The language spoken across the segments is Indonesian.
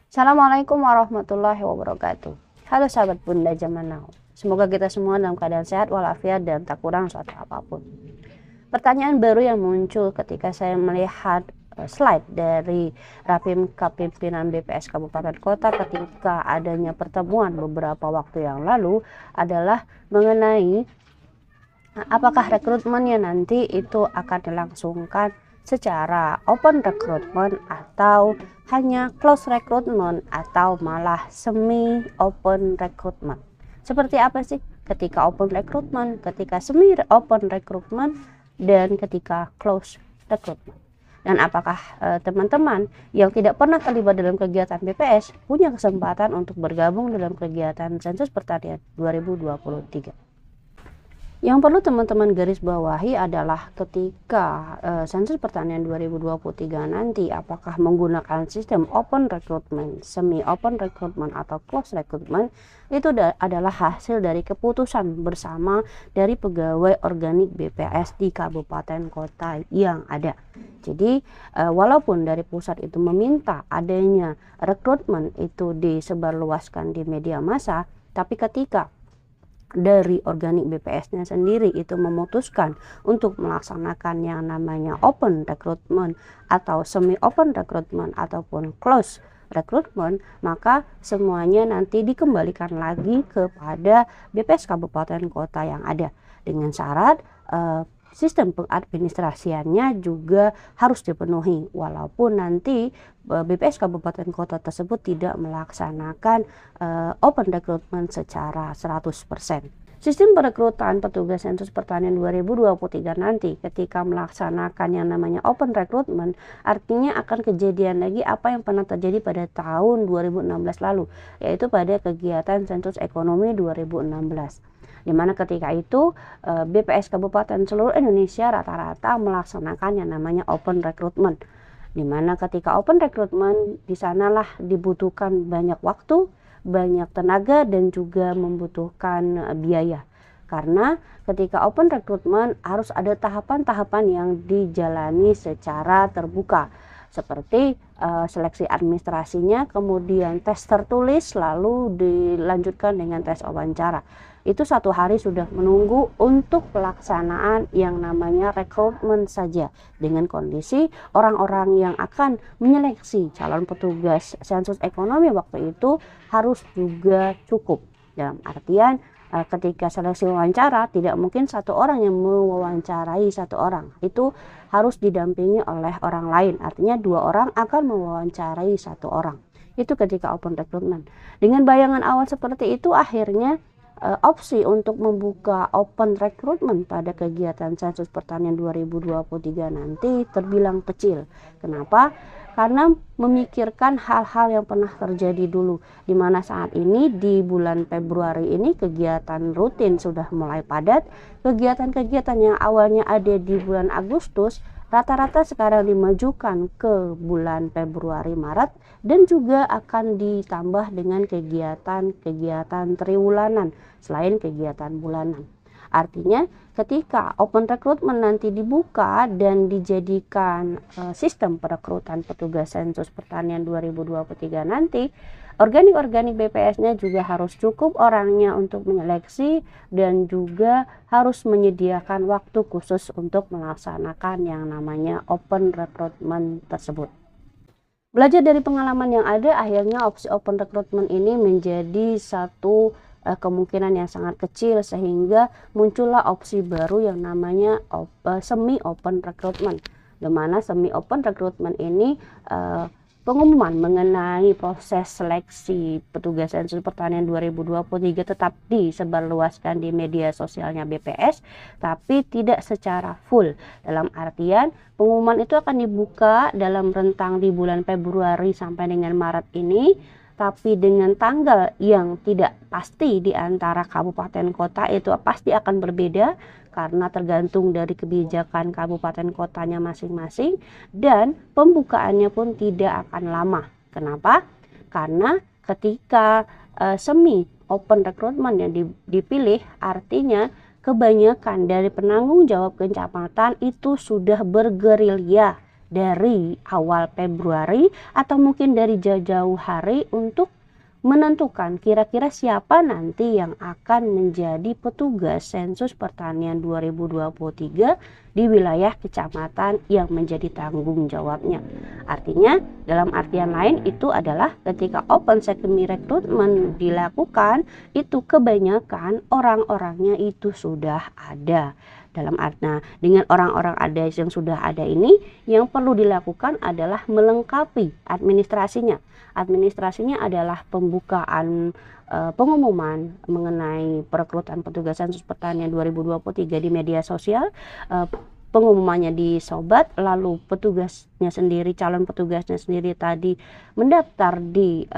Assalamualaikum warahmatullahi wabarakatuh. Halo sahabat Bunda Zaman Now. Semoga kita semua dalam keadaan sehat walafiat dan tak kurang suatu apapun. Pertanyaan baru yang muncul ketika saya melihat slide dari Rapim Kepimpinan BPS Kabupaten Kota ketika adanya pertemuan beberapa waktu yang lalu adalah mengenai apakah rekrutmennya nanti itu akan dilangsungkan secara open recruitment atau hanya close recruitment atau malah semi open recruitment. Seperti apa sih ketika open recruitment, ketika semi open recruitment, dan ketika close recruitment? Dan apakah teman-teman yang tidak pernah terlibat dalam kegiatan BPS punya kesempatan untuk bergabung dalam kegiatan Sensus Pertanian 2023? Yang perlu teman-teman garis bawahi adalah ketika Sensus Pertanian 2023 nanti apakah menggunakan sistem open recruitment, semi open recruitment atau close recruitment, itu adalah hasil dari keputusan bersama dari pegawai organik BPS di kabupaten kota yang ada. Jadi walaupun dari pusat itu meminta adanya rekrutmen itu disebarluaskan di media massa, tapi ketika dari organik BPS-nya sendiri itu memutuskan untuk melaksanakan yang namanya open recruitment atau semi open recruitment ataupun close recruitment, maka semuanya nanti dikembalikan lagi kepada BPS kabupaten kota yang ada dengan syarat sistem pengadministrasiannya juga harus dipenuhi walaupun nanti BPS kabupaten kota tersebut tidak melaksanakan open recruitment secara 100%. Sistem perekrutan petugas Sensus Pertanian 2023 nanti ketika melaksanakan yang namanya open recruitment artinya akan kejadian lagi apa yang pernah terjadi pada tahun 2016 lalu, yaitu pada kegiatan Sensus Ekonomi 2016. Di mana ketika itu BPS Kabupaten seluruh Indonesia rata-rata melaksanakan yang namanya open recruitment. Di mana ketika open recruitment di sanalah dibutuhkan banyak waktu, banyak tenaga dan juga membutuhkan biaya. Karena ketika open recruitment harus ada tahapan-tahapan yang dijalani secara terbuka. Seperti seleksi administrasinya, kemudian tes tertulis, lalu dilanjutkan dengan tes wawancara. Itu 1 hari sudah menunggu untuk pelaksanaan yang namanya rekrutmen saja, dengan kondisi orang-orang yang akan menyeleksi calon petugas Sensus Ekonomi waktu itu harus juga cukup. Dalam artian ketika seleksi wawancara tidak mungkin 1 orang yang mewawancarai 1 orang, itu harus didampingi oleh orang lain, artinya 2 orang akan mewawancarai 1 orang. Itu ketika open recruitment. Dengan bayangan awal seperti itu akhirnya opsi untuk membuka open recruitment pada kegiatan Sensus Pertanian 2023 nanti terbilang kecil. Kenapa? Karena memikirkan hal-hal yang pernah terjadi dulu, di mana saat ini di bulan Februari ini kegiatan rutin sudah mulai padat. Kegiatan-kegiatan yang awalnya ada di bulan Agustus rata-rata sekarang dimajukan ke bulan Februari Maret dan juga akan ditambah dengan kegiatan-kegiatan triwulanan selain kegiatan bulanan. Artinya ketika open recruitment nanti dibuka dan dijadikan sistem perekrutan petugas Sensus Pertanian 2023 nanti, organik BPS-nya juga harus cukup orangnya untuk menyeleksi dan juga harus menyediakan waktu khusus untuk melaksanakan yang namanya open recruitment tersebut. Belajar dari pengalaman yang ada, akhirnya opsi open recruitment ini menjadi satu kemungkinan yang sangat kecil sehingga muncullah opsi baru yang namanya semi open recruitment. Di mana semi open recruitment ini pengumuman mengenai proses seleksi petugas Sensus Pertanian 2023 tetap disebarluaskan di media sosialnya BPS, tapi tidak secara full. Dalam artian pengumuman itu akan dibuka dalam rentang di bulan Februari sampai dengan Maret ini, tapi dengan tanggal yang tidak pasti di antara kabupaten kota itu pasti akan berbeda karena tergantung dari kebijakan kabupaten kotanya masing-masing, dan pembukaannya pun tidak akan lama. Kenapa? Karena ketika semi open recruitment yang dipilih, artinya kebanyakan dari penanggung jawab kecamatan itu sudah bergerilya dari awal Februari atau mungkin dari jauh-jauh hari untuk menentukan kira-kira siapa nanti yang akan menjadi petugas sensus pertanian 2023 di wilayah kecamatan yang menjadi tanggung jawabnya. Artinya dalam artian lain itu adalah ketika open secondary recruitment dilakukan, itu kebanyakan orang-orangnya itu sudah ada. Nah, dengan orang-orang ada yang sudah ada ini, yang perlu dilakukan adalah melengkapi administrasinya. Administrasinya adalah pembukaan pengumuman mengenai perekrutan petugas sensus pertanian 2023 di media sosial, pengumumannya di Sobat, lalu petugasnya sendiri, calon petugasnya sendiri tadi mendaftar di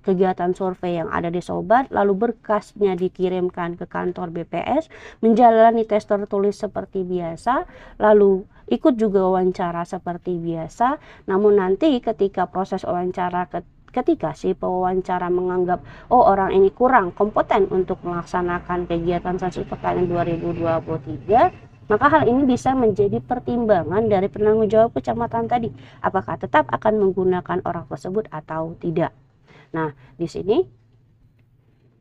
kegiatan survei yang ada di Sobat, lalu berkasnya dikirimkan ke kantor BPS, menjalani tes tertulis seperti biasa, lalu ikut juga wawancara seperti biasa. Namun nanti ketika proses wawancara ketika si pewawancara menganggap orang ini kurang kompeten untuk melaksanakan kegiatan sensus pertanian 2023, maka hal ini bisa menjadi pertimbangan dari penanggung jawab kecamatan tadi, apakah tetap akan menggunakan orang tersebut atau tidak. Nah, di sini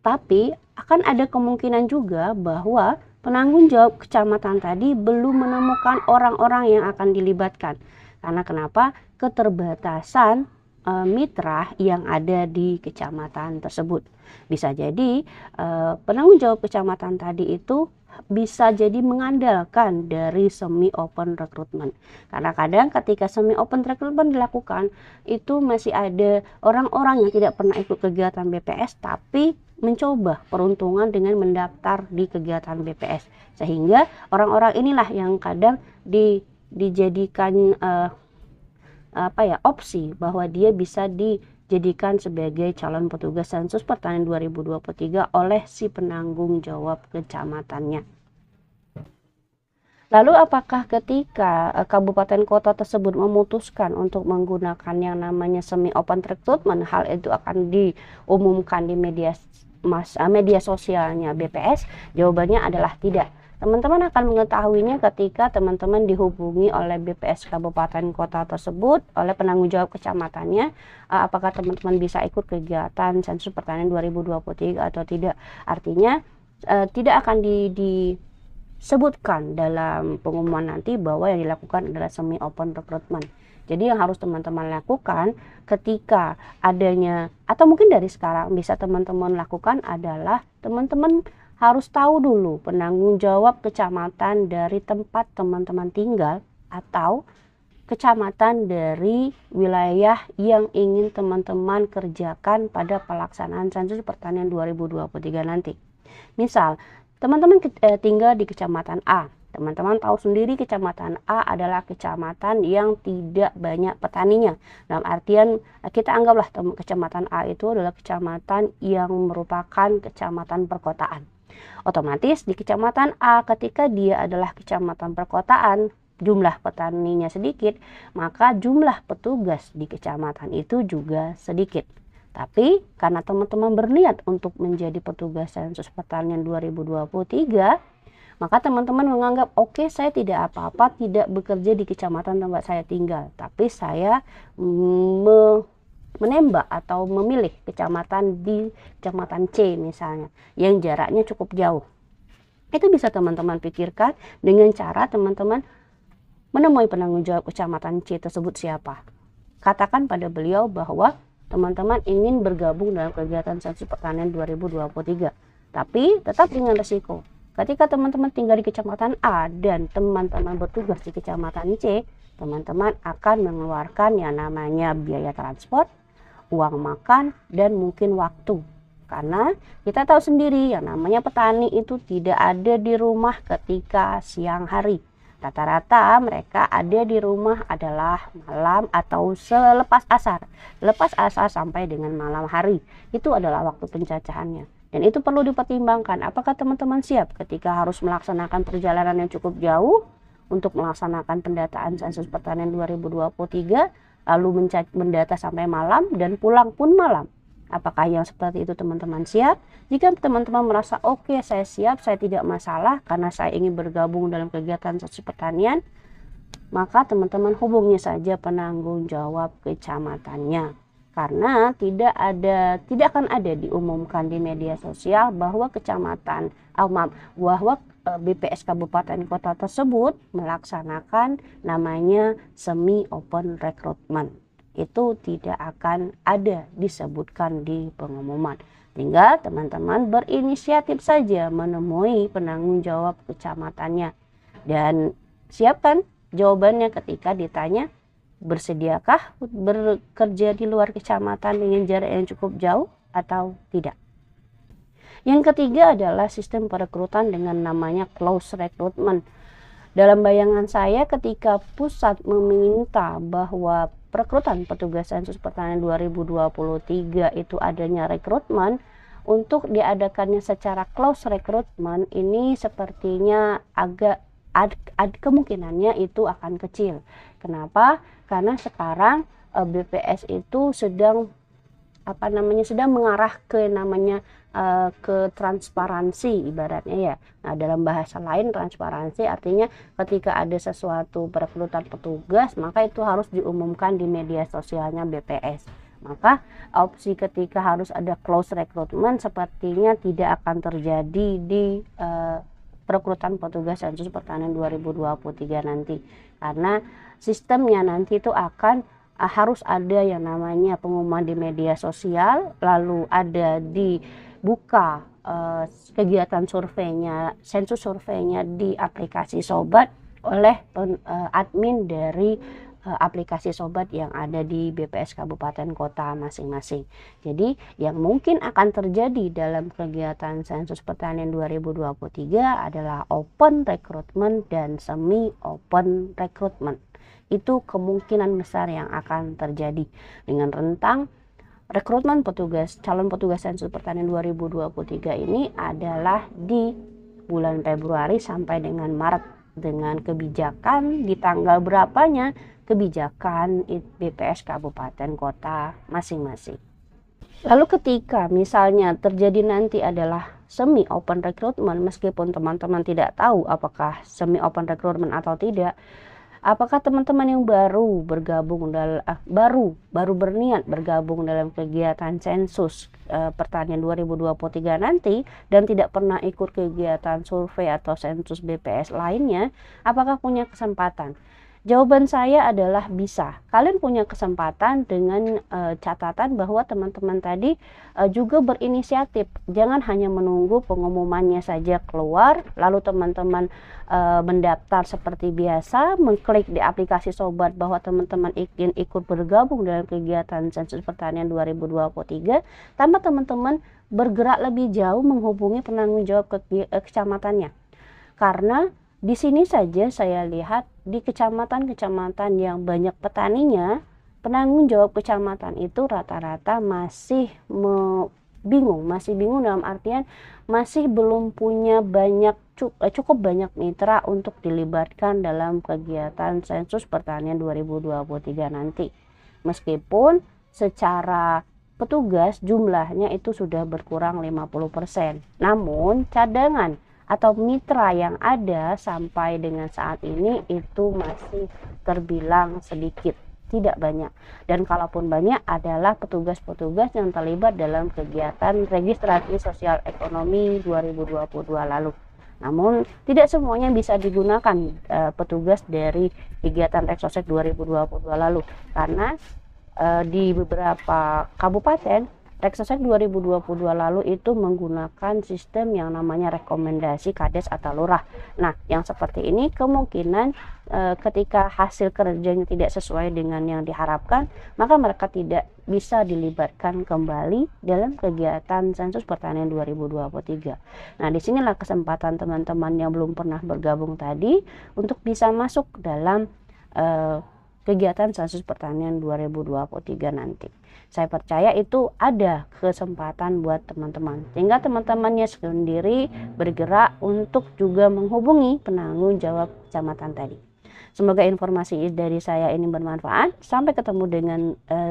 tapi akan ada kemungkinan juga bahwa penanggung jawab kecamatan tadi belum menemukan orang-orang yang akan dilibatkan. Karena kenapa? Keterbatasan mitra yang ada di kecamatan tersebut. Bisa jadi penanggung jawab kecamatan tadi itu bisa jadi mengandalkan dari semi open recruitment. Karena kadang ketika semi open recruitment dilakukan, itu masih ada orang-orang yang tidak pernah ikut kegiatan BPS tapi mencoba peruntungan dengan mendaftar di kegiatan BPS. Sehingga orang-orang inilah yang kadang dijadikan opsi bahwa dia bisa dijadikan sebagai calon petugas sensus pertanian 2023 oleh si penanggung jawab kecamatannya. Lalu apakah ketika kabupaten kota tersebut memutuskan untuk menggunakan yang namanya semi open recruitment, hal itu akan diumumkan di media sosialnya BPS? Jawabannya adalah tidak. Teman-teman akan mengetahuinya ketika teman-teman dihubungi oleh BPS kabupaten kota tersebut, oleh penanggung jawab kecamatannya, apakah teman-teman bisa ikut kegiatan sensus pertanian 2023 atau tidak. Artinya tidak akan disebutkan dalam pengumuman nanti bahwa yang dilakukan adalah semi open recruitment. Jadi yang harus teman-teman lakukan ketika adanya, atau mungkin dari sekarang bisa teman-teman lakukan adalah teman-teman harus tahu dulu penanggung jawab kecamatan dari tempat teman-teman tinggal atau kecamatan dari wilayah yang ingin teman-teman kerjakan pada pelaksanaan sensus pertanian 2023 nanti. Misal, teman-teman tinggal di kecamatan A. Teman-teman tahu sendiri kecamatan A adalah kecamatan yang tidak banyak petaninya. Dalam artian kita anggaplah kecamatan A itu adalah kecamatan yang merupakan kecamatan perkotaan. Otomatis di kecamatan A, ketika dia adalah kecamatan perkotaan, jumlah petaninya sedikit, maka jumlah petugas di kecamatan itu juga sedikit. Tapi karena teman-teman berniat untuk menjadi petugas sensus pertanian 2023, maka teman-teman menganggap oke, saya tidak apa-apa tidak bekerja di kecamatan tempat saya tinggal, tapi saya menembak atau memilih kecamatan di kecamatan C misalnya, yang jaraknya cukup jauh. Itu bisa teman-teman pikirkan dengan cara teman-teman menemui penanggung jawab kecamatan C tersebut siapa. Katakan pada beliau bahwa teman-teman ingin bergabung dalam kegiatan sensus pertanian 2023, tapi tetap dengan resiko. Ketika teman-teman tinggal di kecamatan A dan teman-teman bertugas di kecamatan C, teman-teman akan mengeluarkan yang namanya biaya transport, uang makan, dan mungkin waktu. Karena kita tahu sendiri yang namanya petani itu tidak ada di rumah ketika siang hari. Rata-rata mereka ada di rumah adalah malam atau selepas asar. Lepas asar sampai dengan malam hari. Itu adalah waktu pencacahannya. Dan itu perlu dipertimbangkan. Apakah teman-teman siap ketika harus melaksanakan perjalanan yang cukup jauh untuk melaksanakan pendataan sensus pertanian 2023, lalu mendata sampai malam dan pulang pun malam. Apakah yang seperti itu teman-teman siap? Jika teman-teman merasa oke, saya siap, saya tidak masalah karena saya ingin bergabung dalam kegiatan sensus pertanian, maka teman-teman hubungi saja penanggung jawab kecamatannya. Karena tidak akan ada diumumkan di media sosial bahwa bahwa BPS Kabupaten Kota tersebut melaksanakan namanya semi open recruitment. Itu tidak akan ada disebutkan di pengumuman. Tinggal teman-teman berinisiatif saja menemui penanggung jawab kecamatannya dan siapkan jawabannya ketika ditanya, bersediakah bekerja di luar kecamatan dengan jarak yang cukup jauh atau tidak. Yang ketiga adalah sistem perekrutan dengan namanya close recruitment. Dalam bayangan saya, ketika pusat meminta bahwa perekrutan petugas sensus pertanian 2023 itu adanya rekrutmen, untuk diadakannya secara close recruitment ini sepertinya kemungkinannya itu akan kecil. Kenapa? Karena sekarang BPS itu sedang mengarah ke ke transparansi ibaratnya ya. Nah, dalam bahasa lain transparansi artinya ketika ada sesuatu perekrutan petugas, maka itu harus diumumkan di media sosialnya BPS. Maka opsi ketika harus ada close recruitment sepertinya tidak akan terjadi di perekrutan petugas sensus pertanian 2023 nanti, karena sistemnya nanti itu akan harus ada yang namanya pengumuman di media sosial, lalu ada dibuka kegiatan surveinya, sensus surveinya di aplikasi Sobat oleh admin dari aplikasi Sobat yang ada di BPS Kabupaten Kota masing-masing. Jadi yang mungkin akan terjadi dalam kegiatan sensus pertanian 2023 adalah open recruitment dan semi open recruitment. Itu kemungkinan besar yang akan terjadi dengan rentang rekrutmen calon petugas sensus pertanian 2023 ini adalah di bulan Februari sampai dengan Maret, dengan kebijakan di tanggal berapanya kebijakan BPS Kabupaten Kota masing-masing. Lalu ketika misalnya terjadi nanti adalah semi open recruitment, meskipun teman-teman tidak tahu apakah semi open recruitment atau tidak, apakah teman-teman yang baru berniat bergabung dalam kegiatan sensus pertanian 2023 nanti dan tidak pernah ikut kegiatan survei atau sensus BPS lainnya, apakah punya kesempatan? Jawaban saya adalah bisa. Kalian punya kesempatan dengan catatan bahwa teman-teman tadi juga berinisiatif. Jangan hanya menunggu pengumumannya saja keluar, lalu teman-teman mendaftar seperti biasa, mengklik di aplikasi Sobat bahwa teman-teman ingin ikut bergabung dalam kegiatan sensus pertanian 2023, tanpa teman-teman bergerak lebih jauh menghubungi penanggung jawab kecamatannya. Karena di sini saja saya lihat di kecamatan-kecamatan yang banyak petaninya, penanggung jawab kecamatan itu rata-rata masih bingung dalam artian masih belum punya cukup banyak mitra untuk dilibatkan dalam kegiatan sensus pertanian 2023 nanti. Meskipun secara petugas jumlahnya itu sudah berkurang 50%. Namun cadangan atau mitra yang ada sampai dengan saat ini itu masih terbilang sedikit, tidak banyak. Dan kalaupun banyak adalah petugas-petugas yang terlibat dalam kegiatan registrasi sosial ekonomi 2022 lalu. Namun tidak semuanya bisa digunakan petugas dari kegiatan Reksosek 2022 lalu, karena di beberapa kabupaten Reksosek 2022 lalu itu menggunakan sistem yang namanya rekomendasi Kades atau Lurah. Nah, yang seperti ini kemungkinan ketika hasil kerjanya tidak sesuai dengan yang diharapkan, maka mereka tidak bisa dilibatkan kembali dalam kegiatan sensus pertanian 2023. Nah, disinilah kesempatan teman-teman yang belum pernah bergabung tadi untuk bisa masuk dalam kegiatan sensus pertanian 2023 nanti. Saya percaya itu ada kesempatan buat teman-teman, sehingga teman-temannya sendiri bergerak untuk juga menghubungi penanggung jawab kecamatan tadi. Semoga informasi dari saya ini bermanfaat. Sampai ketemu dengan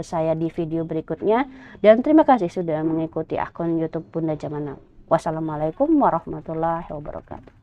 saya di video berikutnya, dan terima kasih sudah mengikuti akun YouTube Bunda Zaman Now. Wassalamualaikum warahmatullahi wabarakatuh.